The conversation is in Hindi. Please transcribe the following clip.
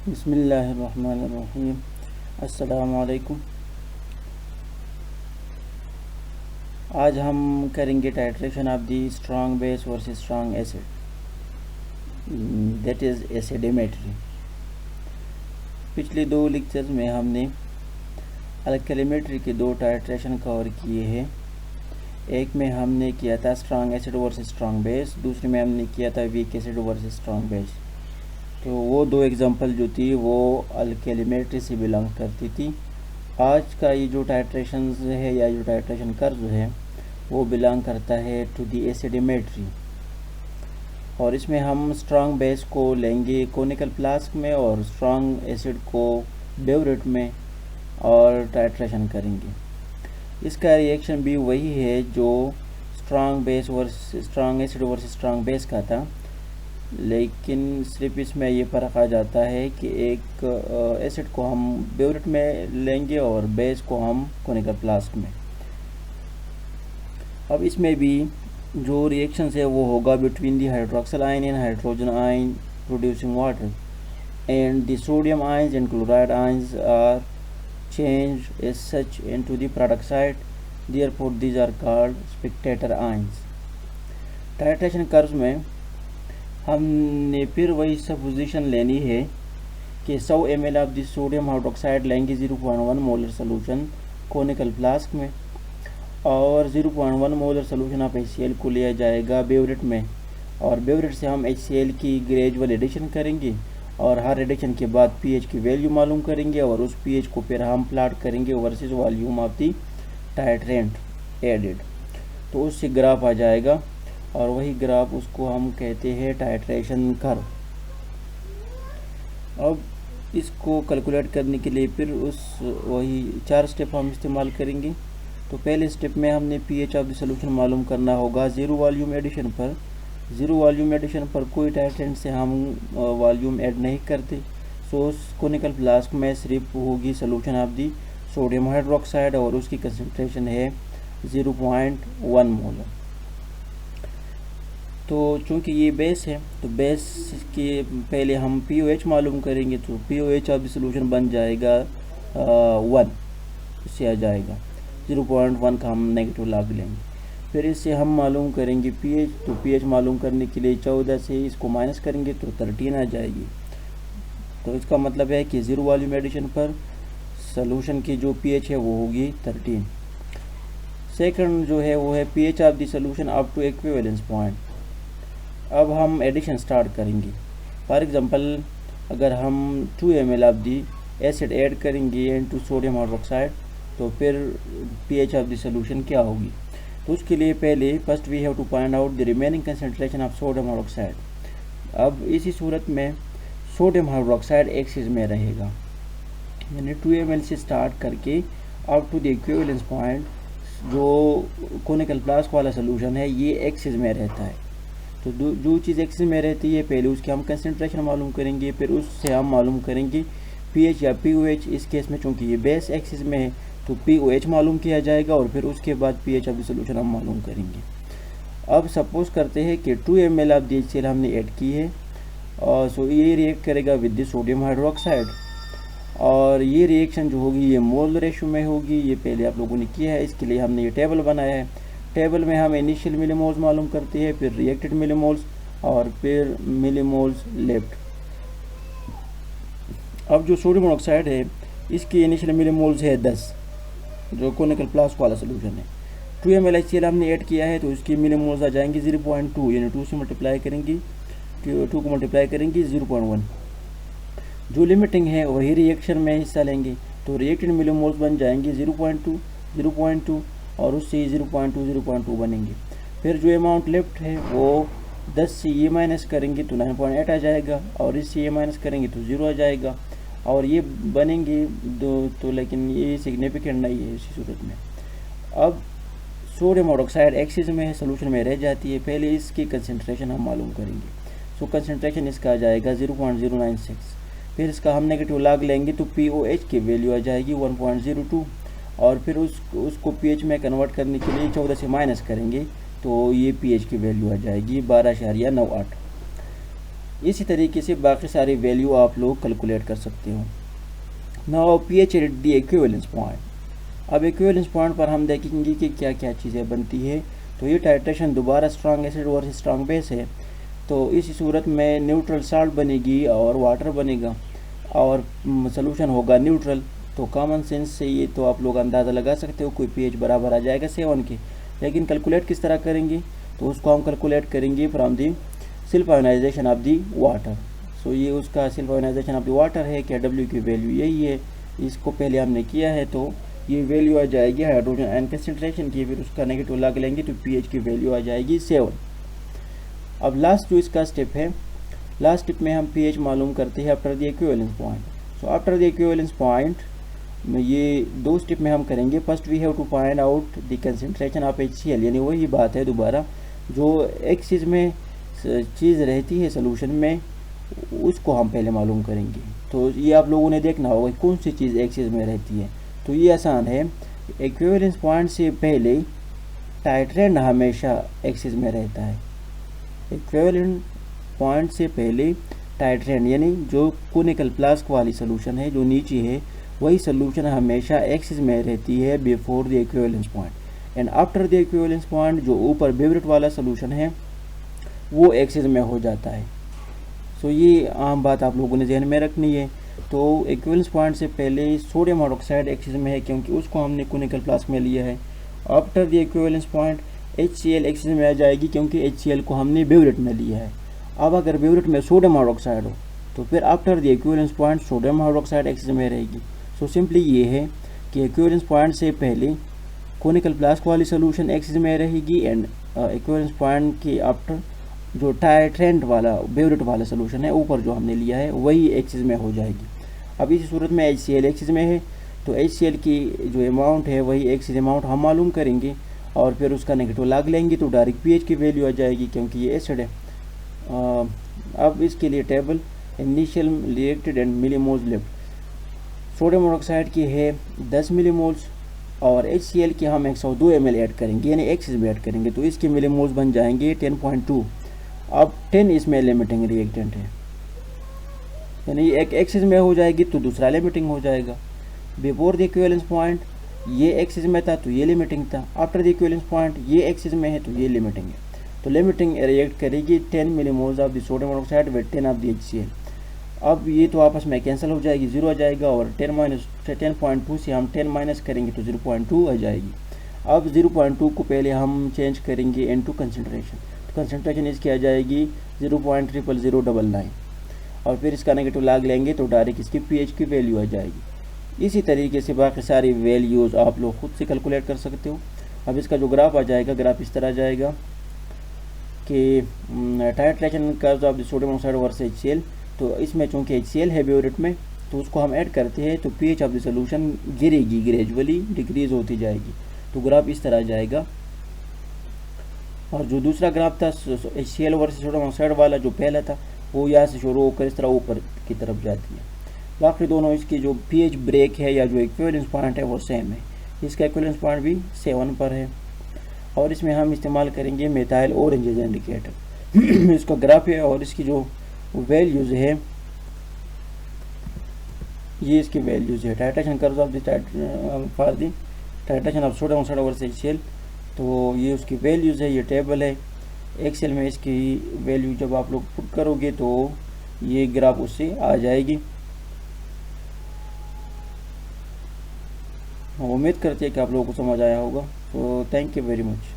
बिस्मिल्लाहिर्रहमानिर्रहीम। अस्सलामु अलैकुम। आज हम करेंगे titration of the strong base versus strong acid, that is acidometry. पिछले दो लेक्चर्स में हमने अल्कलीमेट्री के दो टाइट्रेशन कवर किए हैं। एक में हमने किया था strong acid versus strong base, दूसरे में हमने किया था weak acid versus strong base. तो वो दो एग्जांपल जो थी वो अल्कलीमेट्री से बिलोंग करती थी। आज का ये जो टाइट्रेशन है या जो टाइट्रेशन कर्व है वो बिलोंग करता है टू दी एसिडोमेट्री, और इसमें हम स्ट्रॉन्ग बेस को लेंगे कोनिकल फ्लास्क में और स्ट्रॉन्ग एसिड को बेवरेट में और टाइट्रेशन करेंगे। इसका रिएक्शन भी वही है जो strong base versus strong acid versus strong base का था, लेकिन सिर्फ इसमें ये फ़र्क आ जाता है कि एक एसिड को हम बेवरेट में लेंगे और बेस को हम कोनिकल फ्लास्क में। अब इसमें भी जो रिएक्शन है वो होगा between the hydroxyl ion and hydrogen ion producing water, and the sodium ions and chloride ions are changed as such into the product side, therefore these are called spectator ions। Titration curve में हमने फिर वही सपोजिशन लेनी है कि 100 ml of the sodium hydroxide लेंगे 0.1 मोलर सोल्यूशन कोनिकल फ्लास्क में, और 0.1 मोलर सोल्यूशन ऑफ HCl को लिया जाएगा बेवरेट में, और बेवरेट से हम HCl की ग्रेजुअल एडिशन करेंगे और हर एडिशन के बाद pH की वैल्यू मालूम करेंगे और उस pH को फिर हम प्लाट करेंगे versus volume of the titrant added, तो उससे ग्राफ आ जाएगा और वही ग्राफ उसको हम कहते हैं टाइट्रेशन कर्व। अब इसको कैलकुलेट करने के लिए फिर उस वही 4 स्टेप हम इस्तेमाल करेंगे। तो पहले स्टेप में हमने pH ऑफ द सोल्यूशन मालूम करना होगा ज़ीरो वॉल्यूम एडिशन पर। ज़ीरो वॉल्यूम एडिशन पर कोई टाइट्रेंट से हम वॉल्यूम ऐड नहीं करते, सो कोनिकल फ्लास्क में सिर्फ होगी solution of the sodium hydroxide और उसकी कंसंट्रेशन है 0.1 मोलर। तो चूँकि ये बेस है तो बेस के पहले हम pOH मालूम करेंगे, तो pOH ऑफ द सोल्यूशन बन जाएगा 1, इससे आ जाएगा 0.1 का हम नेगेटिव लॉग लेंगे। फिर इससे हम मालूम करेंगे pH, तो pH मालूम करने के लिए 14 से इसको माइनस करेंगे तो 13 आ जाएगी। तो इसका मतलब है कि ज़ीरो वॉल्यूम एडिशन पर सोल्यूशन की जो pH है वो होगी 13। सेकंड जो है वो है pH of the solution up to equivalence point. अब हम एडिशन स्टार्ट करेंगे। फॉर एग्जांपल अगर हम 2 ml of the acid add करेंगे इनटू सोडियम हाइड्रोक्साइड, तो फिर pH ऑफ द सोल्यूशन क्या होगी। तो उसके लिए पहले first we have to find out the remaining concentration of sodium hydroxide. अब इसी सूरत में सोडियम हाइड्रोक्साइड एक्सिस में रहेगा, यानी 2 ml से स्टार्ट करके up to the equivalence point जो कोनिकल फ्लास्क वाला सोल्यूशन है ये एक्सिस में रहता है। तो जो चीज़ एक्सिस में रहती है पहले उसकी हम कंसंट्रेशन मालूम करेंगे, फिर उससे हम मालूम करेंगे pH या pOH। इस केस में चूँकि ये बेस एक्सिस में है तो pOH मालूम किया जाएगा और फिर उसके बाद pH ऑफ द सोल्यूशन हम मालूम करेंगे। अब सपोज करते हैं कि 2 ml ऑफ दी HCl हमने ऐड की है, और सो ये रिएक्ट करेगा विद द सोडियम हाइड्रोक्साइड, और ये रिएक्शन जो होगी ये मोल रेशो में होगी। ये पहले आप लोगों ने किया है, इसके लिए हमने ये टेबल बनाया है। टेबल में हम इनिशियल मिलीमोल्स मालूम करते हैं, फिर रिएक्टेड मिलीमोल्स और फिर मिलीमोल्स लेफ्ट। अब जो सोडियम हाइड्रोक्साइड है इसकी इनिशियल मिलीमोल्स है 10, जो कोनिकल फ्लास्क वाला सोल्यूशन है। 2 ml HCl हमने ऐड किया है तो इसकी मिलीमोल्स आ जाएंगी 0.2, यानी 2 से मल्टीप्लाई करेंगी, 2 को मल्टीप्लाई करेंगी 0.1। जो लिमिटिंग है वही रिएक्शन में हिस्सा लेंगे, तो रिएक्टेड मिलीमोल्स बन जाएंगी 0.2 और उससे 0.2 बनेंगे। फिर जो अमाउंट लेफ्ट है वो 10 से ये माइनस करेंगे तो 9.8 आ जाएगा, और इससे ये माइनस करेंगे तो 0 आ जाएगा, और ये बनेंगे दो, तो लेकिन ये सिग्निफिकेंट नहीं है इसी सूरत में। अब सोडियम हाइड्रोक्साइड एक्सिस में है, सोल्यूशन में रह जाती है, पहले इसकी कंसंट्रेशन हम मालूम करेंगे। सो कंसंट्रेशन इसका आ जाएगा 0.096। फिर इसका हम नेगेटिव लॉग लेंगे तो pOH की वैल्यू आ जाएगी 1.02, और फिर उसको pH में कन्वर्ट करने के लिए 14 से माइनस करेंगे तो ये pH की वैल्यू आ जाएगी 12.98। इसी तरीके से बाकी सारी वैल्यू आप लोग कैलकुलेट कर सकते हो। Now pH at the equivalence point. अब इक्विवेलेंस पॉइंट पर हम देखेंगे कि क्या क्या चीज़ें बनती है। तो ये टाइट्रेशन दोबारा स्ट्रॉन्ग एसिड और स्ट्रॉन्ग बेस है, तो इस सूरत में न्यूट्रल साल्ट बनेगी और वाटर बनेगा और सोल्यूशन होगा न्यूट्रल। तो कॉमन सेंस से ये तो आप लोग अंदाज़ा लगा सकते हो कोई pH बराबर आ जाएगा 7 के। लेकिन कैलकुलेट किस तरह करेंगे, तो उसको हम कैलकुलेट करेंगे from the self ionisation of the water. So ये उसका self ionisation of the water है, क्या W की वैल्यू यही है, इसको पहले हमने किया है। तो ये वैल्यू आ जाएगी हाइड्रोजन आयन कंसंट्रेशन की, फिर उसका नेगेटिव लगा लेंगे तो pH की वैल्यू आ जाएगी 7। अब लास्ट जो इसका स्टेप है, लास्ट स्टेप में हम pH मालूम करते हैं after the equivalence point. So after the equivalence point ये दो स्टेप में हम करेंगे। First we have to find out the concentration of HCl, यानी वही बात है दोबारा, जो एक चीज़ में चीज़ रहती है सोल्यूशन में उसको हम पहले मालूम करेंगे। तो ये आप लोगों ने देखना होगा कौन सी चीज़ एक चीज़ में रहती है। तो ये आसान है, इक्विवेलेंस पॉइंट से पहले टाइट्रेंड हमेशा एक्सिस में रहता है। इक्विवेलेंट पॉइंट से पहले टाइट्रेंड यानी जो कोनिकल फ्लास्क वाली सोल्यूशन है जो नीचे है, वही सोल्यूशन हमेशा एक्सिस में रहती है before the equivalence point. And after the equivalence point जो ऊपर बेवरेट वाला सोल्यूशन है वो एक्सिस में हो जाता है। सो ये आम बात आप लोगों ने ध्यान में रखनी है। तो इक्विवेलेंस पॉइंट से पहले सोडियम हाइड्रोक्साइड एक्सिस में है क्योंकि उसको हमने कोनिकल फ्लास्क में लिया है। After the equivalence point HCl axis में आ जाएगी क्योंकि HCl को हमने बेवरेट में लिया है। अब अगर बेवरेट में सोडियम हाइड्रोक्साइड हो तो फिर after the equivalence point sodium hydroxide axis में रहेगी। सो सिंपली ये है कि इक्विवेलेंस पॉइंट से पहले कोनिकल फ्लास्क वाली सोल्यूशन एक्सिस में रहेगी एंड इक्विवेलेंस पॉइंट के आफ्टर जो टाइट्रेंड वाला बेवरेट वाला सोल्यूशन है ऊपर जो हमने लिया है वही एक्सिस में हो जाएगी। अब इस सूरत में HCl एक्सिस में है तो HCl की जो अमाउंट है वही एक्सिस अमाउंट हम मालूम करेंगे और फिर उसका नेगेटिव लॉग लेंगे तो डायरेक्ट pH की वैल्यू आ जाएगी क्योंकि ये एसिड है। अब इसके लिए table initial reacted and millimoles left. Sodium hydroxide की है 10 मिलीमोल्स और HCl की हम 102 ml ऐड करेंगे यानी एक्सिस में ऐड करेंगे तो इसके मिलीमोल्स बन जाएंगे 10.2। अब 10 इसमें लिमिटिंग रिएक्टेंट है यानी एक एक्सिस में हो जाएगी तो दूसरा लिमिटिंग हो जाएगा। बिफोर द इक्विवेलेंस पॉइंट ये एक्सिस में था तो ये लिमिटिंग था, आफ्टर द इक्विवेलेंस पॉइंट ये एक्सिस में है तो ये लिमिटिंग है। तो लिमिटिंग रिएक्ट करेगी 10 millimoles of the sodium hydroxide with 10 of the HCl। अब ये तो आपस में कैंसिल हो जाएगी, 0 आ जाएगा और 10.2 से हम 10 माइनस करेंगे तो 0.2 आ जाएगी। अब 0.2 को पहले हम चेंज करेंगे इनटू कंसंट्रेशन, तो कंसंट्रेशन इसकी आ जाएगी 0.00099 और फिर इसका नेगेटिव लॉग लेंगे तो डायरेक्ट इसकी pH की वैल्यू आ जाएगी। इसी तरीके से बाकी सारी वैल्यूज़ आप लोग खुद से कैलकुलेट कर सकते हो। अब इसका जो ग्राफ आ जाएगा, ग्राफ इस तरह आ जाएगा कि titration curve of the sodium hydroxide versus HCl। तो इसमें चूँकि HCl है बेवरेट में तो उसको हम ऐड करते हैं तो pH ऑफ द सोल्यूशन गिरेगी, ग्रेजुअली डिक्रीज होती जाएगी। तो ग्राफ इस तरह आ जाएगा। और जो दूसरा ग्राफ था HCl वर्सेस सोडियम हाइड्रोक्साइड वाला जो पहला था वो यहाँ से शुरू होकर इस तरह ऊपर की तरफ जाती है। बाकी दोनों इसकी जो pH ब्रेक है या जो इक्विवेलेंस पॉइंट है वो सेम है। इसका इक्विवेलेंस पॉइंट भी 7 पर है और इसमें हम इस्तेमाल करेंगे मेथाइल ऑरेंजेस इंडिकेटर। इसका ग्राफ है और इसकी जो वैल्यूज़ है ये इसकी वैल्यूज़ है। Titration curve of the for the titration of sodium hydroxide versus HCl, तो ये उसकी वैल्यूज़ है, ये टेबल है। एक्सेल में इसकी वैल्यू जब आप लोग पुट करोगे तो ये ग्राफ उससे आ जाएगी। उम्मीद करते हैं कि आप लोगों को समझ आया होगा। तो थैंक यू वेरी मच।